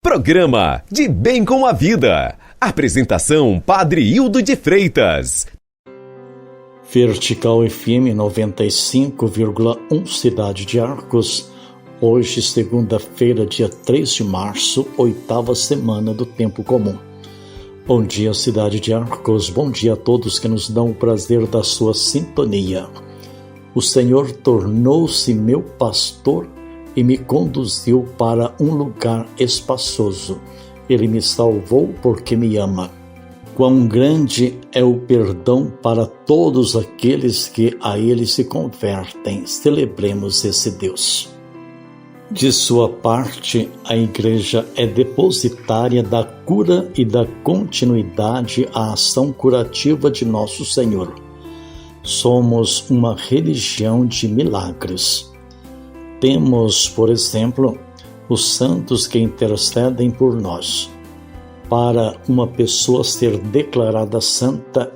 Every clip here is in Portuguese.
Programa De Bem com a Vida. Apresentação Padre Hildo de Freitas. Vertical FM 95,1 Cidade de Arcos. Hoje, segunda-feira, dia 3 de março, 8ª semana do Tempo Comum. Bom dia, Cidade de Arcos. Bom dia a todos que nos dão o prazer da sua sintonia. O Senhor tornou-se meu pastor e me conduziu para um lugar espaçoso. Ele me salvou porque me ama. Quão grande é o perdão para todos aqueles que a Ele se convertem. Celebremos esse Deus. De sua parte, a Igreja é depositária da cura e da continuidade à ação curativa de Nosso Senhor. Somos uma religião de milagres. Temos, por exemplo, os santos que intercedem por nós. Para uma pessoa ser declarada santa,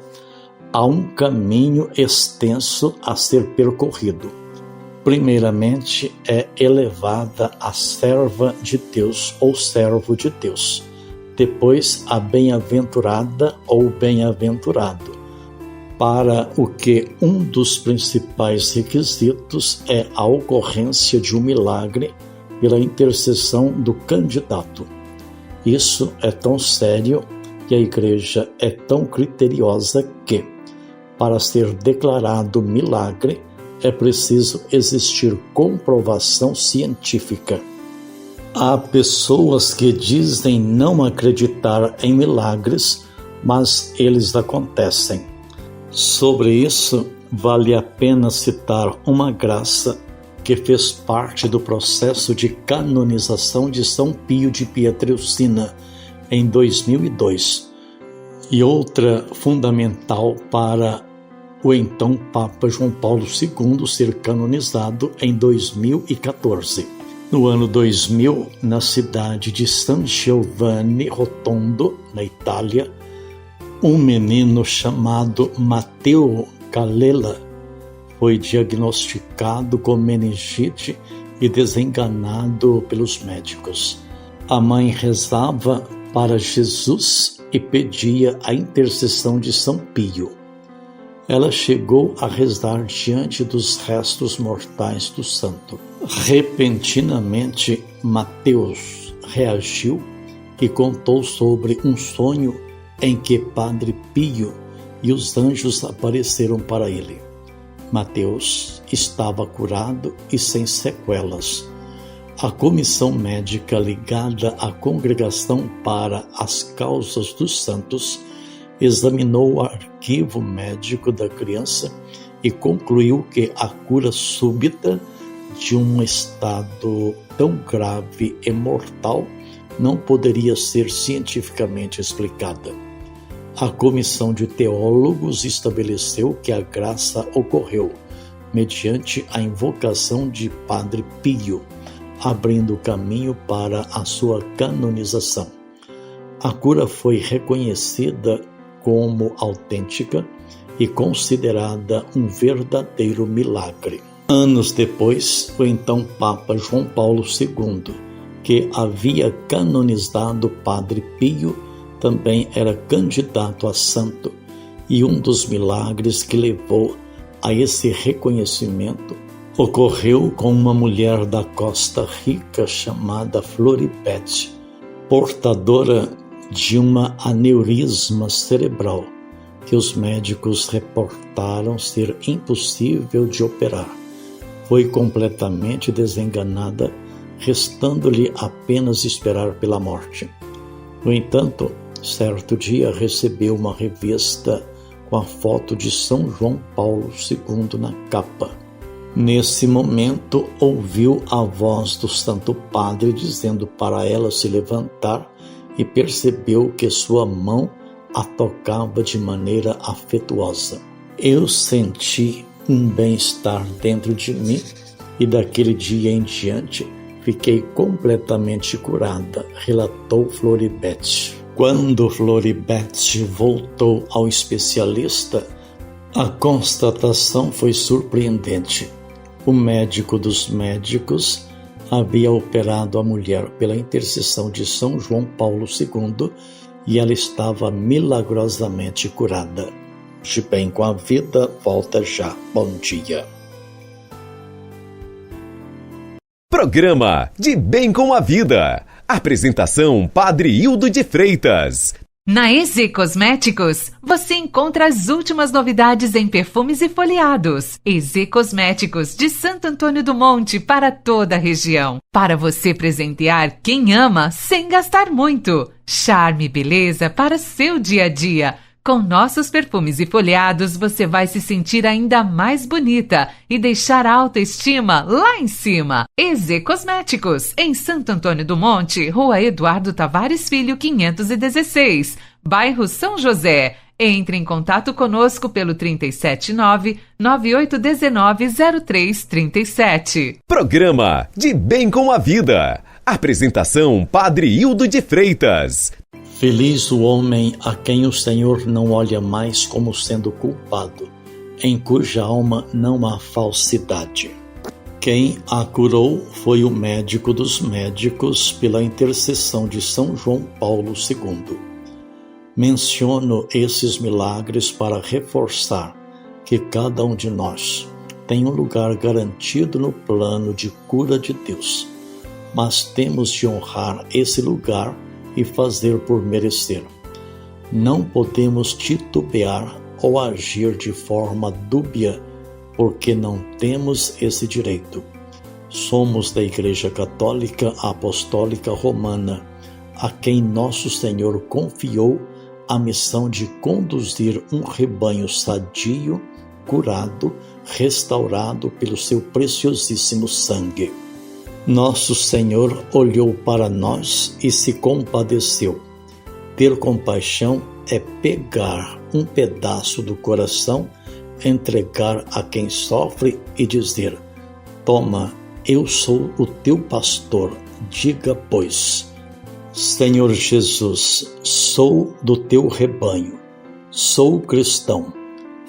há um caminho extenso a ser percorrido. Primeiramente, é elevada a serva de Deus ou servo de Deus. Depois, a bem-aventurada ou bem-aventurado, para o que um dos principais requisitos é a ocorrência de um milagre pela intercessão do candidato. Isso é tão sério e a Igreja é tão criteriosa que, para ser declarado milagre, é preciso existir comprovação científica. Há pessoas que dizem não acreditar em milagres, mas eles acontecem. Sobre isso, vale a pena citar uma graça que fez parte do processo de canonização de São Pio de Pietrelcina em 2002 e outra fundamental para o então Papa João Paulo II ser canonizado em 2014. No ano 2000, na cidade de San Giovanni Rotondo, na Itália, um menino chamado Matteo Callela foi diagnosticado com meningite e desenganado pelos médicos. A mãe rezava para Jesus e pedia a intercessão de São Pio. Ela chegou a rezar diante dos restos mortais do santo. Repentinamente, Mateus reagiu e contou sobre um sonho em que Padre Pio e os anjos apareceram para ele. Mateus estava curado e sem sequelas. A comissão médica ligada à Congregação para as Causas dos Santos examinou o arquivo médico da criança e concluiu que a cura súbita de um estado tão grave e mortal não poderia ser cientificamente explicada. A comissão de teólogos estabeleceu que a graça ocorreu mediante a invocação de Padre Pio, abrindo caminho para a sua canonização. A cura foi reconhecida como autêntica e considerada um verdadeiro milagre. Anos depois, o então Papa João Paulo II, que havia canonizado Padre Pio, também era candidato a santo, e um dos milagres que levou a esse reconhecimento ocorreu com uma mulher da Costa Rica chamada Floribete, portadora de uma aneurisma cerebral que os médicos reportaram ser impossível de operar. Foi completamente desenganada, restando-lhe apenas esperar pela morte. No entanto, certo dia recebeu uma revista com a foto de São João Paulo II na capa. Nesse momento, ouviu a voz do Santo Padre dizendo para ela se levantar e percebeu que sua mão a tocava de maneira afetuosa. Eu senti um bem-estar dentro de mim e daquele dia em diante fiquei completamente curada, relatou Floribete. Quando Floribete voltou ao especialista, a constatação foi surpreendente. O médico dos médicos havia operado a mulher pela intercessão de São João Paulo II e ela estava milagrosamente curada. De Bem com a Vida, volta já. Bom dia. Programa De Bem com a Vida. Apresentação Padre Hildo de Freitas. Na EZ Cosméticos, você encontra as últimas novidades em perfumes e folheados. EZ Cosméticos, de Santo Antônio do Monte, para toda a região. Para você presentear quem ama sem gastar muito. Charme e beleza para seu dia a dia. Com nossos perfumes e folheados, você vai se sentir ainda mais bonita e deixar a autoestima lá em cima. EZ Cosméticos, em Santo Antônio do Monte, Rua Eduardo Tavares Filho, 516, bairro São José. Entre em contato conosco pelo 379-9819-0337. Programa De Bem com a Vida. Apresentação Padre Hildo de Freitas. Feliz o homem a quem o Senhor não olha mais como sendo culpado, em cuja alma não há falsidade. Quem a curou foi o médico dos médicos pela intercessão de São João Paulo II. Menciono esses milagres para reforçar que cada um de nós tem um lugar garantido no plano de cura de Deus, mas temos de honrar esse lugar e fazer por merecer. Não podemos titubear ou agir de forma dúbia, porque não temos esse direito. Somos da Igreja Católica Apostólica Romana, a quem Nosso Senhor confiou a missão de conduzir um rebanho sadio, curado, restaurado pelo seu preciosíssimo sangue. Nosso Senhor olhou para nós e se compadeceu. Ter compaixão é pegar um pedaço do coração, entregar a quem sofre e dizer: toma, eu sou o teu pastor, diga, pois. Senhor Jesus, sou do teu rebanho, sou cristão,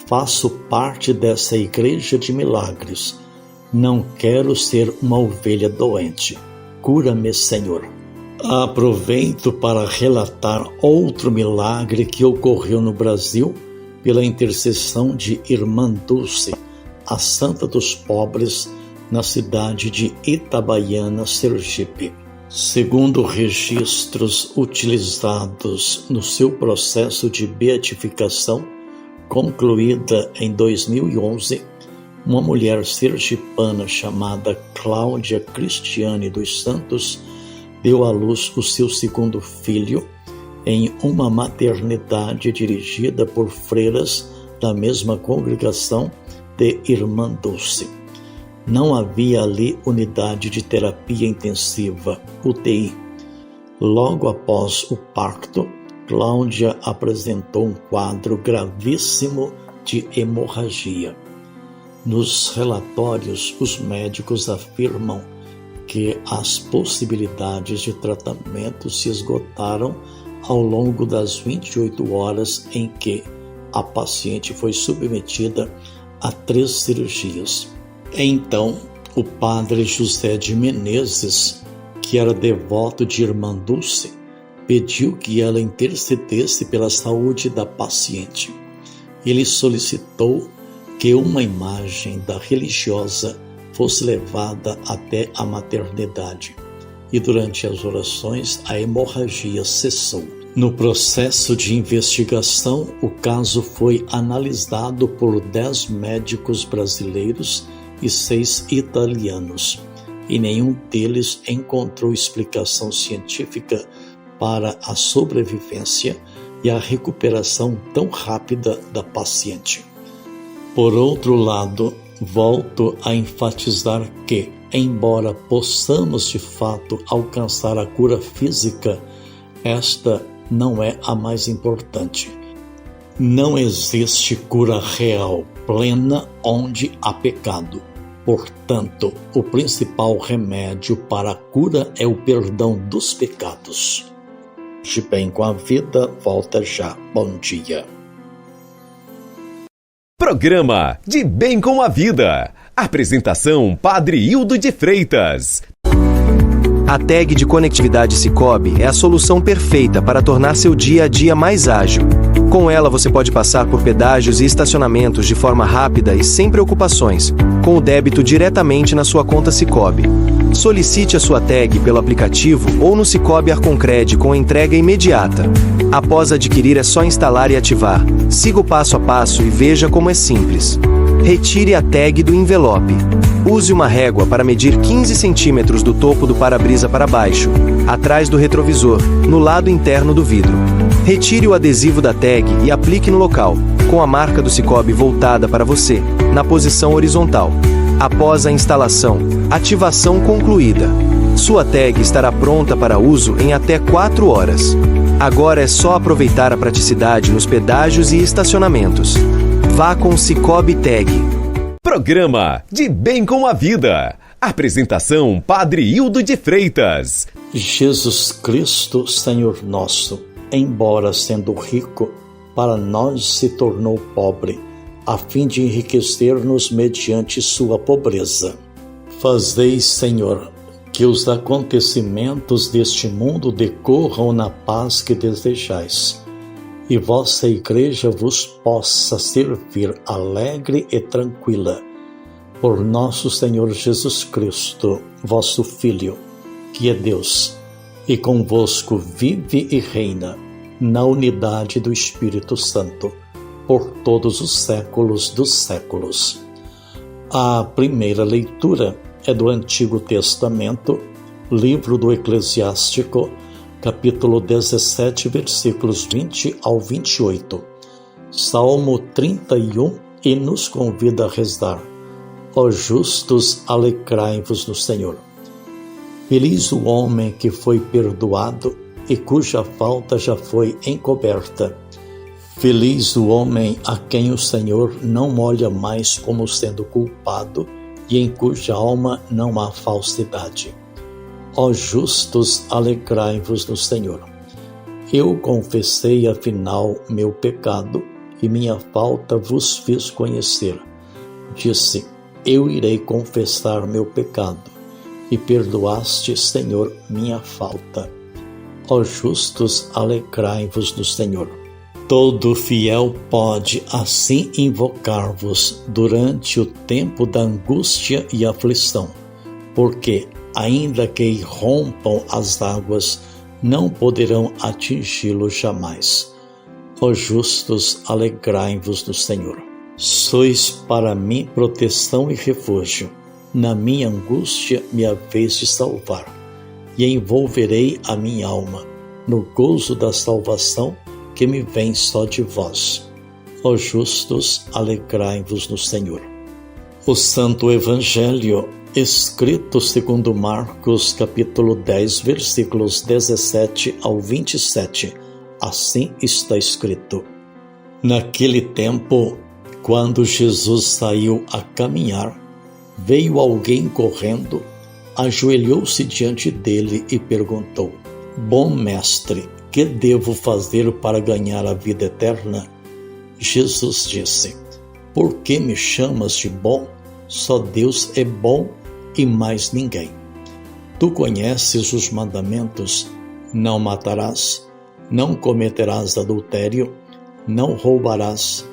faço parte dessa igreja de milagres. Não quero ser uma ovelha doente. Cura-me, Senhor. Aproveito para relatar outro milagre que ocorreu no Brasil pela intercessão de Irmã Dulce, a Santa dos Pobres, na cidade de Itabaiana, Sergipe. Segundo registros utilizados no seu processo de beatificação, concluída em 2011, uma mulher sergipana chamada Cláudia Cristiane dos Santos deu à luz o seu segundo filho em uma maternidade dirigida por freiras da mesma congregação de Irmã Dulce. Não havia ali unidade de terapia intensiva, UTI. Logo após o parto, Cláudia apresentou um quadro gravíssimo de hemorragia. Nos relatórios, os médicos afirmam que as possibilidades de tratamento se esgotaram ao longo das 28 horas em que a paciente foi submetida a 3 cirurgias. Então, o padre José de Menezes, que era devoto de Irmã Dulce, pediu que ela intercedesse pela saúde da paciente. Ele solicitou que uma imagem da religiosa fosse levada até a maternidade, e durante as orações a hemorragia cessou. No processo de investigação, o caso foi analisado por 10 médicos brasileiros e 6 italianos, e nenhum deles encontrou explicação científica para a sobrevivência e a recuperação tão rápida da paciente. Por outro lado, volto a enfatizar que, embora possamos de fato alcançar a cura física, esta não é a mais importante. Não existe cura real, plena, onde há pecado. Portanto, o principal remédio para a cura é o perdão dos pecados. De Bem com a Vida, volta já. Bom dia. Programa De Bem com a Vida. Apresentação Padre Hildo de Freitas. A tag de conectividade Sicoob é a solução perfeita para tornar seu dia a dia mais ágil. Com ela você pode passar por pedágios e estacionamentos de forma rápida e sem preocupações, com o débito diretamente na sua conta Sicoob. Solicite a sua tag pelo aplicativo ou no Sicoob Arconcred com entrega imediata. Após adquirir é só instalar e ativar. Siga o passo a passo e veja como é simples. Retire a tag do envelope. Use uma régua para medir 15 centímetros do topo do para-brisa para baixo, atrás do retrovisor, no lado interno do vidro. Retire o adesivo da tag e aplique no local, com a marca do Sicoob voltada para você, na posição horizontal. Após a instalação, ativação concluída. Sua tag estará pronta para uso em até 4 horas. Agora é só aproveitar a praticidade nos pedágios e estacionamentos. Vá com o Sicoob Tag. Programa De Bem com a Vida. Apresentação Padre Hildo de Freitas. Jesus Cristo, Senhor nosso, embora sendo rico, para nós se tornou pobre, a fim de enriquecer-nos mediante sua pobreza. Fazei, Senhor, que os acontecimentos deste mundo decorram na paz que desejais, e vossa Igreja vos possa servir alegre e tranquila, por nosso Senhor Jesus Cristo, vosso Filho, que é Deus, e convosco vive e reina, na unidade do Espírito Santo, por todos os séculos dos séculos. A primeira leitura é do Antigo Testamento, livro do Eclesiástico, capítulo 17, versículos 20 ao 28. Salmo 31, e nos convida a rezar: Ó justos, alegrai-vos no Senhor. Feliz o homem que foi perdoado e cuja falta já foi encoberta. Feliz o homem a quem o Senhor não olha mais como sendo culpado e em cuja alma não há falsidade. Ó justos, alegrai-vos no Senhor. Eu confessei afinal meu pecado e minha falta vos fiz conhecer. Disse: eu irei confessar meu pecado, e perdoaste, Senhor, minha falta. Ó justos, alegrai-vos no Senhor. Todo fiel pode assim invocar-vos durante o tempo da angústia e aflição, porque, ainda que irrompam as águas, não poderão atingi-lo jamais. Ó justos, alegrai-vos no Senhor. Sois para mim proteção e refúgio. Na minha angústia me haveis de salvar, e envolverei a minha alma no gozo da salvação que me vem só de vós. Ó justos, alegrai-vos no Senhor. O Santo Evangelho, escrito segundo Marcos, capítulo 10, versículos 17 ao 27. Assim está escrito: naquele tempo, quando Jesus saiu a caminhar, veio alguém correndo, ajoelhou-se diante dele e perguntou: Bom mestre, que devo fazer para ganhar a vida eterna? Jesus disse: Por que me chamas de bom? Só Deus é bom e mais ninguém. Tu conheces os mandamentos: não matarás, não cometerás adultério, não roubarás,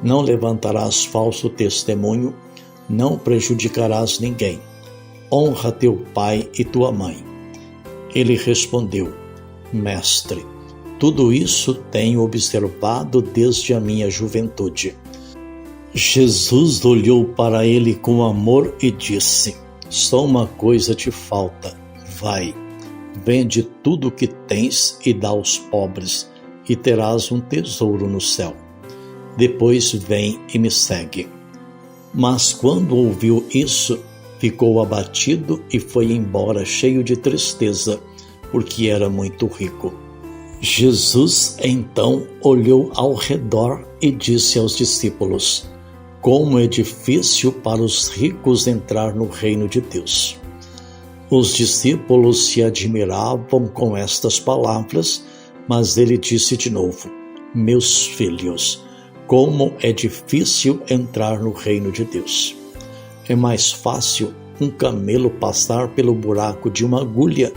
não levantarás falso testemunho, não prejudicarás ninguém. Honra teu pai e tua mãe. Ele respondeu: Mestre, tudo isso tenho observado desde a minha juventude. Jesus olhou para ele com amor e disse: Só uma coisa te falta. Vai, vende tudo o que tens e dá aos pobres, e terás um tesouro no céu. Depois vem e me segue. Mas quando ouviu isso, ficou abatido e foi embora cheio de tristeza, porque era muito rico. Jesus então olhou ao redor e disse aos discípulos: Como é difícil para os ricos entrar no reino de Deus. Os discípulos se admiravam com estas palavras, mas ele disse de novo: Meus filhos, como é difícil entrar no reino de Deus. É mais fácil um camelo passar pelo buraco de uma agulha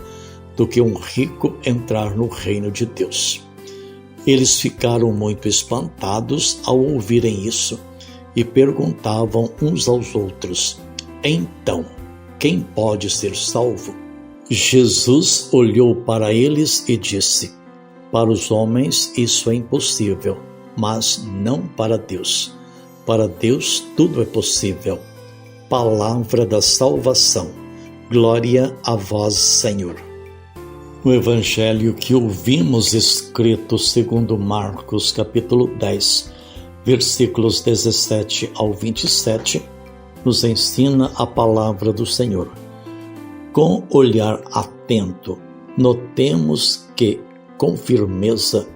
do que um rico entrar no reino de Deus. Eles ficaram muito espantados ao ouvirem isso e perguntavam uns aos outros: então, quem pode ser salvo? Jesus olhou para eles e disse: para os homens isso é impossível, mas não para Deus. Para Deus tudo é possível. Palavra da salvação. Glória a vós, Senhor. O evangelho que ouvimos escrito segundo Marcos, capítulo 10, versículos 17 ao 27, nos ensina a palavra do Senhor. Com olhar atento, notemos que, com firmeza,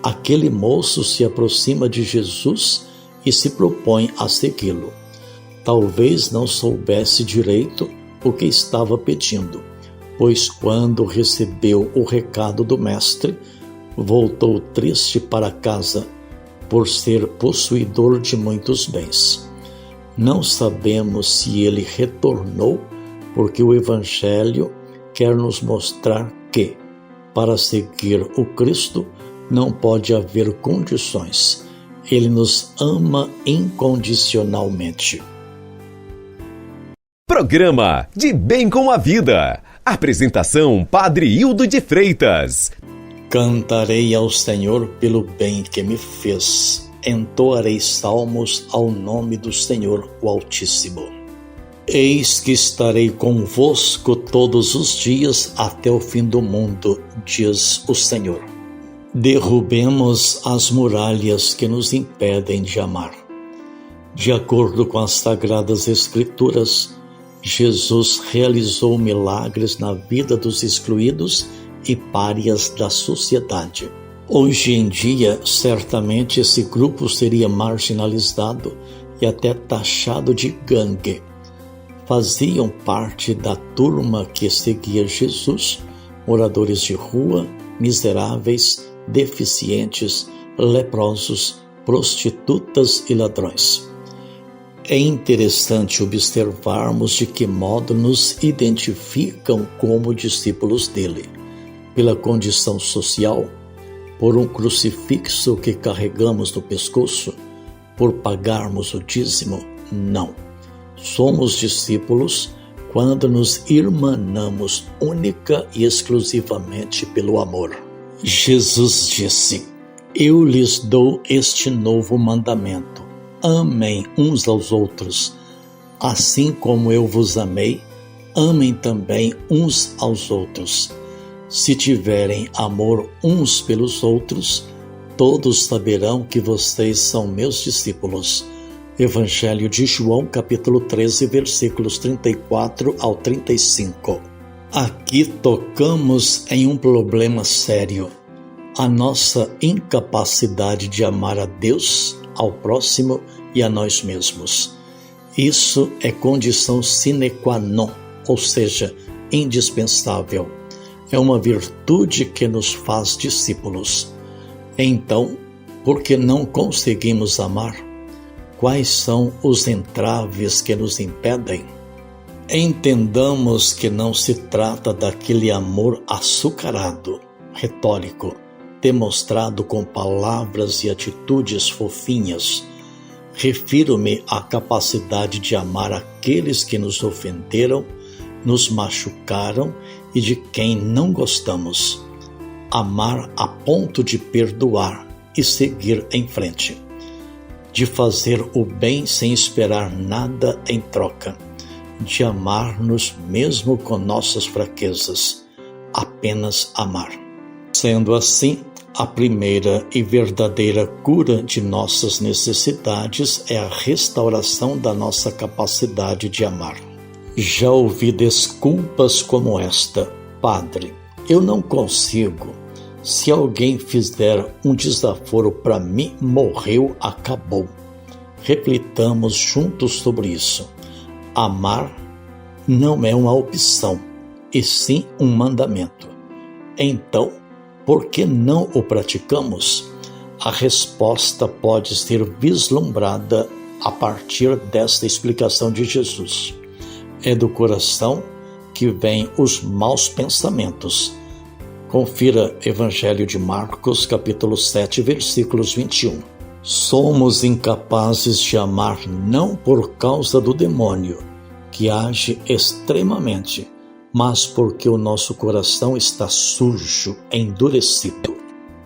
aquele moço se aproxima de Jesus e se propõe a segui-lo. Talvez não soubesse direito o que estava pedindo, pois quando recebeu o recado do mestre, voltou triste para casa, por ser possuidor de muitos bens. Não sabemos se ele retornou, porque o Evangelho quer nos mostrar que, para seguir o Cristo, não pode haver condições. Ele nos ama incondicionalmente. Programa De Bem com a Vida. Apresentação Padre Hildo de Freitas. Cantarei ao Senhor pelo bem que me fez. Entoarei salmos ao nome do Senhor, o Altíssimo. Eis que estarei convosco todos os dias até o fim do mundo, diz o Senhor. Derrubemos as muralhas que nos impedem de amar. De acordo com as Sagradas Escrituras, Jesus realizou milagres na vida dos excluídos e párias da sociedade. Hoje em dia, certamente esse grupo seria marginalizado e até taxado de gangue. Faziam parte da turma que seguia Jesus, moradores de rua, miseráveis, deficientes, leprosos, prostitutas e ladrões. É interessante observarmos de que modo nos identificam como discípulos dele. Pela condição social, por um crucifixo que carregamos no pescoço, por pagarmos o dízimo? Não. Somos discípulos quando nos irmanamos única e exclusivamente pelo amor. Jesus disse: eu lhes dou este novo mandamento. Amem uns aos outros. Assim como eu vos amei, amem também uns aos outros. Se tiverem amor uns pelos outros, todos saberão que vocês são meus discípulos. Evangelho de João, capítulo 13, versículos 34 ao 35. Aqui tocamos em um problema sério: a nossa incapacidade de amar a Deus, ao próximo e a nós mesmos. Isso é condição sine qua non, ou seja, indispensável. É uma virtude que nos faz discípulos. Então, por que não conseguimos amar? Quais são os entraves que nos impedem? Entendamos que não se trata daquele amor açucarado, retórico, demonstrado com palavras e atitudes fofinhas. Refiro-me à capacidade de amar aqueles que nos ofenderam, nos machucaram e de quem não gostamos. Amar a ponto de perdoar e seguir em frente. De fazer o bem sem esperar nada em troca. De amar-nos mesmo com nossas fraquezas. Apenas amar. Sendo assim, a primeira e verdadeira cura de nossas necessidades é a restauração da nossa capacidade de amar. Já ouvi desculpas como esta: Padre, eu não consigo. Se alguém fizer um desaforo para mim, morreu, acabou. Reflitamos juntos sobre isso. Amar não é uma opção, e sim um mandamento. Então, por que não o praticamos? A resposta pode ser vislumbrada a partir desta explicação de Jesus. É do coração que vêm os maus pensamentos. Confira Evangelho de Marcos, capítulo 7, versículos 21. Somos incapazes de amar não por causa do demônio, que age extremamente, mas porque o nosso coração está sujo, endurecido.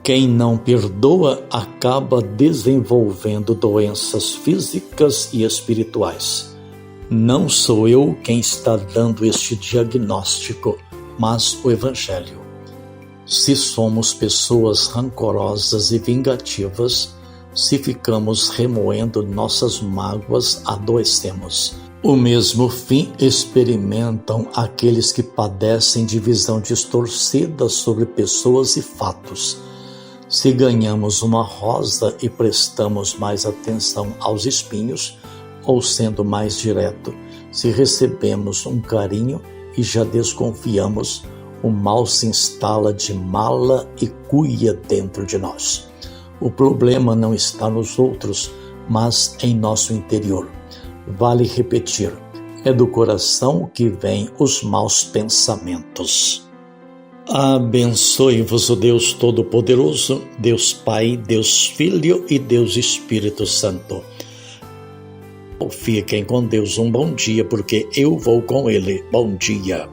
Quem não perdoa acaba desenvolvendo doenças físicas e espirituais. Não sou eu quem está dando este diagnóstico, mas o Evangelho. Se somos pessoas rancorosas e vingativas, se ficamos remoendo nossas mágoas, adoecemos. O mesmo fim experimentam aqueles que padecem de visão distorcida sobre pessoas e fatos. Se ganhamos uma rosa e prestamos mais atenção aos espinhos, ou sendo mais direto, se recebemos um carinho e já desconfiamos, o mal se instala de mala e cuia dentro de nós. O problema não está nos outros, mas em nosso interior. Vale repetir, é do coração que vêm os maus pensamentos. Abençoe-vos o Deus Todo-Poderoso, Deus Pai, Deus Filho e Deus Espírito Santo. Fiquem com Deus, um bom dia, porque eu vou com Ele. Bom dia.